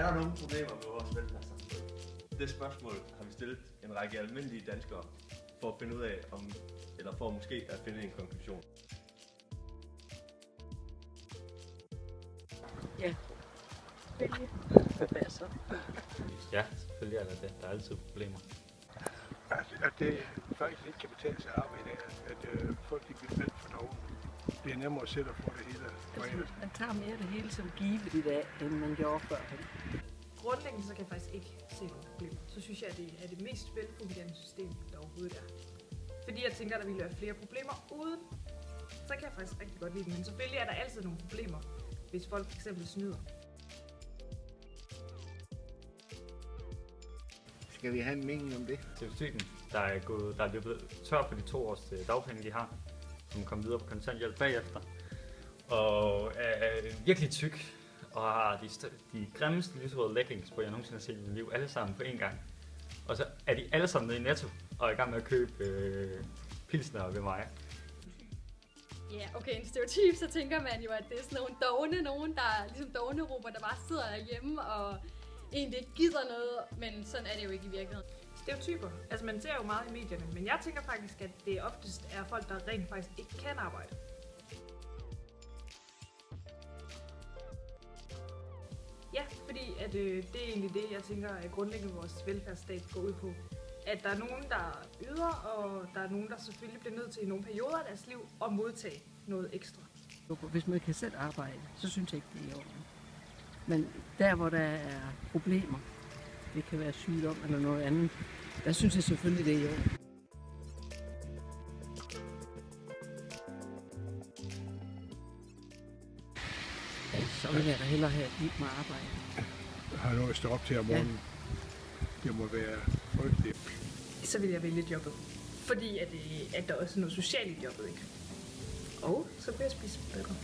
Er der nogle problemer med vores velfærdssamfund? Det spørgsmål har vi stillet en række almindelige danskere for at finde ud af, eller for måske at finde en konklusion. Ja. Hvad så? Ja, selvfølgelig er der det. Der er altid problemer. At det faktisk ikke kan betale sig at arbejde, at folk ikke bliver alt for dårlige. Det er nemmere at sætte for det hele. Altså, man tager mere det hele som givet i dag, end man gjorde før. Grundlæggende så kan jeg faktisk ikke se nogle problemer. Så synes jeg, at det er det mest velfungerende system, der overhovedet er. Fordi jeg tænker, at der ville være flere problemer uden, så kan jeg faktisk rigtig godt lide det. Men selvfølgelig er der altid nogle problemer, hvis folk f.eks. snyder. Skal vi have en mening om det? TV-typen, der er løbet tør på de 2 års dagpenge, de har, som kom videre på kontanthjælp bagefter, og er virkelig tyk, og har de grimmeste lyserøde leggings, hvor jeg nogensinde har set i mit liv, alle sammen på én gang. Og så er de alle sammen nede i Netto, og er i gang med at købe pilsner ved mig. Ja, okay, en stereotyp, så tænker man jo, at det er sådan nogle dogne, nogen der er ligesom dognerupper, der bare sidder derhjemme og egentlig ikke gider noget, men sådan er det jo ikke i virkeligheden. Stereotyper. Altså man ser jo meget i medierne, men jeg tænker faktisk, at det oftest er folk, der rent faktisk ikke kan arbejde. Ja, fordi at, det er egentlig det, jeg tænker, at grundlæggende vores velfærdsstat går ud på. At der er nogen, der yder, og der er nogen, der selvfølgelig bliver nødt til i nogle perioder af deres liv at modtage noget ekstra. Hvis man kan selv arbejde, så synes jeg ikke, det er i orden. Men der, hvor der er problemer, det kan være sygdom eller noget andet, der synes jeg selvfølgelig, det er i orden. Så vil jeg da hellere have, at de ikke må arbejde. Jeg har noget at stå op til om morgenen. Ja. Det må være frygteligt. Så vil jeg vælge jobbet. Fordi at der også er noget socialt i jobbet, ikke? Og så bliver jeg spise bedre.